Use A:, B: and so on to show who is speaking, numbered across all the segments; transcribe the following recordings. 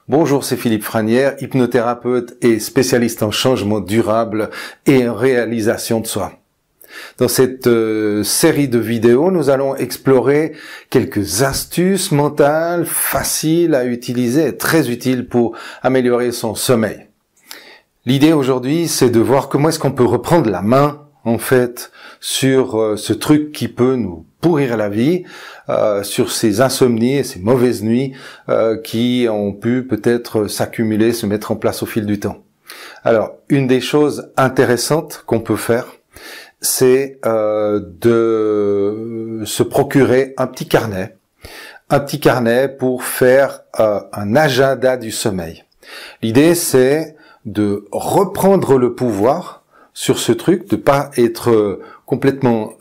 A: Bonjour, c'est Philippe Franière, hypnothérapeute et spécialiste en changement durable et en réalisation de soi. Dans cette série de vidéos, nous allons explorer quelques astuces mentales faciles à utiliser et très utiles pour améliorer son sommeil. L'idée aujourd'hui, c'est de voir comment est-ce qu'on peut reprendre la main, en fait, sur ce truc qui peut nous pourrir la vie, sur ces insomnies et ces mauvaises nuits qui ont pu peut-être s'accumuler, se mettre en place au fil du temps. Alors, une des choses intéressantes qu'on peut faire, c'est de se procurer un petit carnet pour faire un agenda du sommeil. L'idée, c'est de reprendre le pouvoir sur ce truc, de pas être complètement,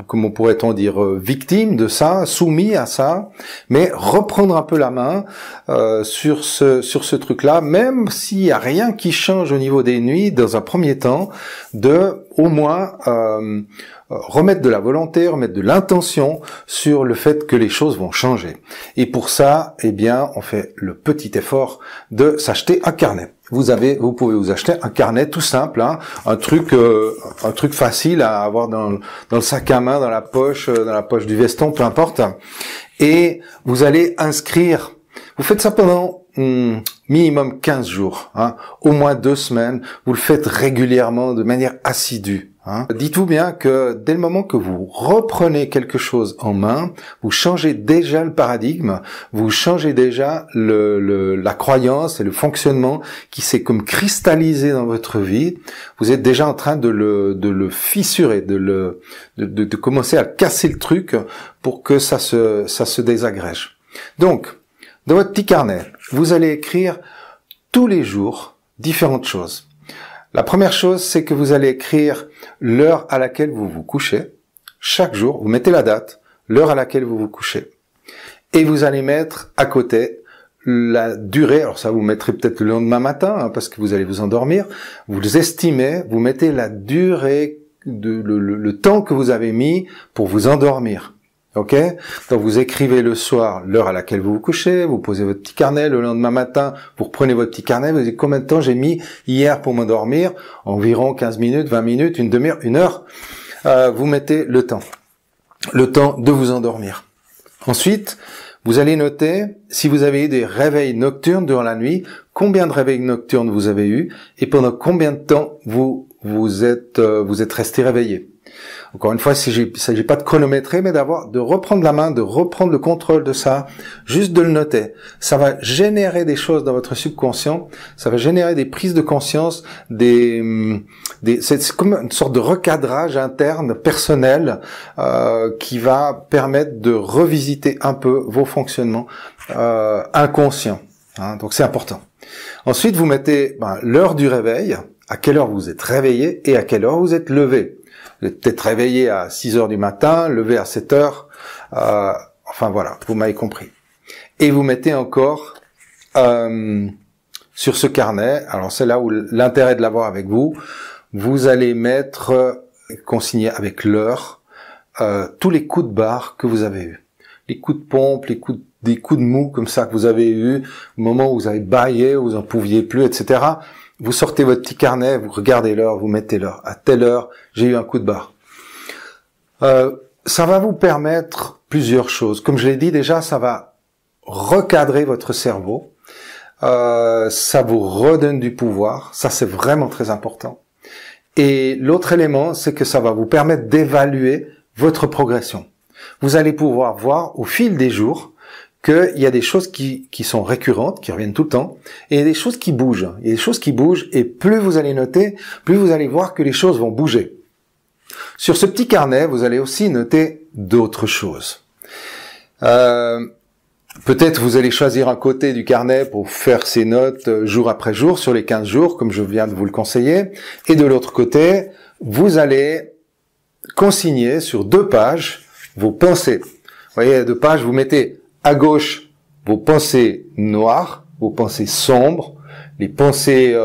A: comment pourrait-on dire, victime de ça, soumis à ça, mais reprendre un peu la main sur ce truc-là, même s'il y a rien qui change au niveau des nuits, dans un premier temps, de au moins remettre de la volonté, remettre de l'intention sur le fait que les choses vont changer. Et pour ça, eh bien, on fait le petit effort de s'acheter un carnet. Vous pouvez vous acheter un carnet tout simple, hein, un truc facile à avoir dans le sac à main, dans la poche du veston, peu importe. Et vous allez inscrire. Vous faites ça pendant minimum 15 jours, hein, au moins 2 semaines. Vous le faites régulièrement, de manière assidue. Hein. Dites-vous bien que dès le moment que vous reprenez quelque chose en main, vous changez déjà le paradigme, vous changez déjà la croyance et le fonctionnement qui s'est comme cristallisé dans votre vie. Vous êtes déjà en train de le fissurer, de commencer à casser le truc pour que ça se désagrège. Donc, dans votre petit carnet, vous allez écrire tous les jours différentes choses. La première chose, c'est que vous allez écrire l'heure à laquelle vous vous couchez. Chaque jour, vous mettez la date, l'heure à laquelle vous vous couchez. Et vous allez mettre à côté la durée. Alors ça, vous mettrez peut-être le lendemain matin, hein, parce que vous allez vous endormir. Vous les estimez, vous mettez la durée, le temps que vous avez mis pour vous endormir. Ok? Donc vous écrivez le soir l'heure à laquelle vous vous couchez, vous posez votre petit carnet, le lendemain matin, vous reprenez votre petit carnet, vous dites combien de temps j'ai mis hier pour m'endormir, environ 15 minutes, 20 minutes, une demi-heure, une heure. Vous mettez le temps de vous endormir. Ensuite, vous allez noter si vous avez eu des réveils nocturnes durant la nuit, combien de réveils nocturnes vous avez eu et pendant combien de temps vous êtes resté réveillé. Encore une fois, il ne s'agit pas de chronométrer, mais de reprendre la main, de reprendre le contrôle de ça, juste de le noter. Ça va générer des choses dans votre subconscient, ça va générer des prises de conscience, c'est comme une sorte de recadrage interne, personnel, qui va permettre de revisiter un peu vos fonctionnements inconscients. Hein, donc c'est important. Ensuite, vous mettez l'heure du réveil, à quelle heure vous êtes réveillé et à quelle heure vous êtes levé. Vous êtes peut-être réveillé à 6 heures du matin, levé à 7 heures, enfin voilà, vous m'avez compris. Et vous mettez encore sur ce carnet, alors c'est là où l'intérêt de l'avoir avec vous, vous allez consigner avec l'heure, tous les coups de barre que vous avez eus. Les coups de pompe, des coups de mou comme ça que vous avez eus, au moment où vous avez bâillé, où vous en pouviez plus, etc., vous sortez votre petit carnet, vous regardez l'heure, vous mettez l'heure. À telle heure, j'ai eu un coup de barre. Ça va vous permettre plusieurs choses. Comme je l'ai dit déjà, ça va recadrer votre cerveau. Ça vous redonne du pouvoir. Ça, c'est vraiment très important. Et l'autre élément, c'est que ça va vous permettre d'évaluer votre progression. Vous allez pouvoir voir au fil des jours qu'il y a des choses qui sont récurrentes, qui reviennent tout le temps, et il y a des choses qui bougent. Il y a des choses qui bougent, et plus vous allez noter, plus vous allez voir que les choses vont bouger. Sur ce petit carnet, vous allez aussi noter d'autres choses. Peut-être vous allez choisir un côté du carnet pour faire ces notes jour après jour, sur les 15 jours, comme je viens de vous le conseiller, et de l'autre côté, vous allez consigner sur 2 pages vos pensées. Vous voyez, 2 pages, vous mettez à gauche, vos pensées noires, vos pensées sombres, les pensées,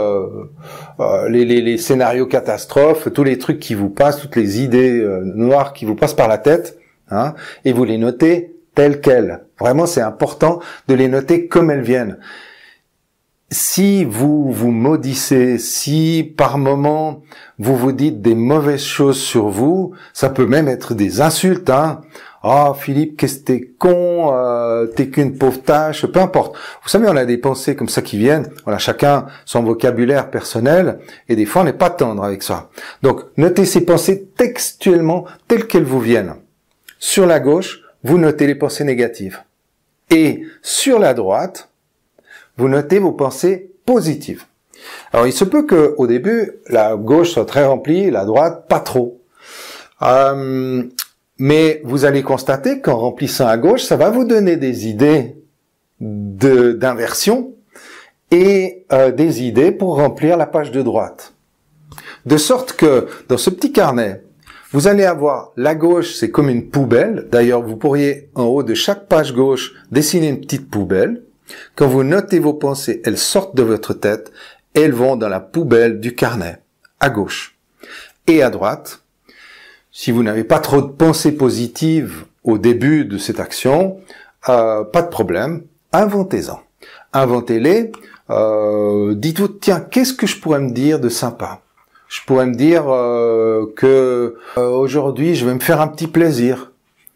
A: les scénarios catastrophes, tous les trucs qui vous passent, toutes les idées noires qui vous passent par la tête, hein, et vous les notez telles quelles. Vraiment, c'est important de les noter comme elles viennent. si vous vous maudissez, si par moment vous vous dites des mauvaises choses sur vous, ça peut même être des insultes, hein. Oh Philippe, qu'est-ce que t'es con, t'es qu'une pauvre tâche, peu importe. Vous savez, on a des pensées comme ça qui viennent. Voilà, chacun son vocabulaire personnel, et des fois on n'est pas tendre avec ça. Donc, notez ces pensées textuellement telles qu'elles vous viennent. Sur la gauche, vous notez les pensées négatives. Et sur la droite, vous notez vos pensées positives. Alors, il se peut que au début, la gauche soit très remplie, la droite pas trop. Mais vous allez constater qu'en remplissant à gauche, ça va vous donner des idées d'inversion et des idées pour remplir la page de droite. De sorte que dans ce petit carnet, vous allez avoir la gauche, c'est comme une poubelle. D'ailleurs, vous pourriez en haut de chaque page gauche dessiner une petite poubelle. Quand vous notez vos pensées, elles sortent de votre tête, elles vont dans la poubelle du carnet, à gauche. Et à droite, si vous n'avez pas trop de pensées positives au début de cette action, pas de problème, inventez-en. Inventez-les, dites-vous, tiens, qu'est-ce que je pourrais me dire de sympa? Je pourrais me dire que aujourd'hui, je vais me faire un petit plaisir.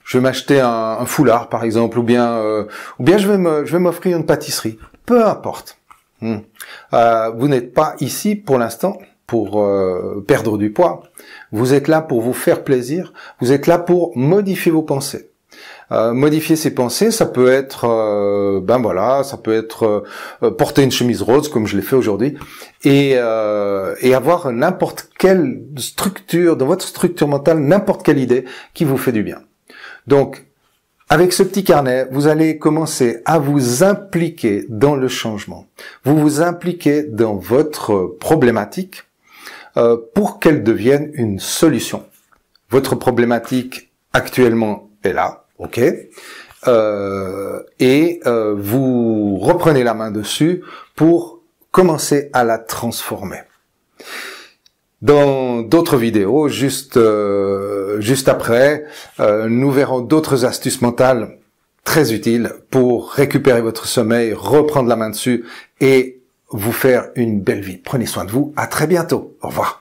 A: Je vais m'acheter un foulard, par exemple, ou bien je vais m'offrir une pâtisserie. Peu importe. Vous n'êtes pas ici pour l'instant pour perdre du poids. Vous êtes là pour vous faire plaisir. Vous êtes là pour modifier vos pensées. Modifier ses pensées, ça peut être, ça peut être porter une chemise rose comme je l'ai fait aujourd'hui, et avoir n'importe quelle structure dans votre structure mentale, n'importe quelle idée qui vous fait du bien. Donc, avec ce petit carnet, vous allez commencer à vous impliquer dans le changement. Vous vous impliquez dans votre problématique pour qu'elle devienne une solution. Votre problématique actuellement est là, ok, vous reprenez la main dessus pour commencer à la transformer. Dans d'autres vidéos, juste après, nous verrons d'autres astuces mentales très utiles pour récupérer votre sommeil, reprendre la main dessus et vous faire une belle vie. Prenez soin de vous. À très bientôt. Au revoir.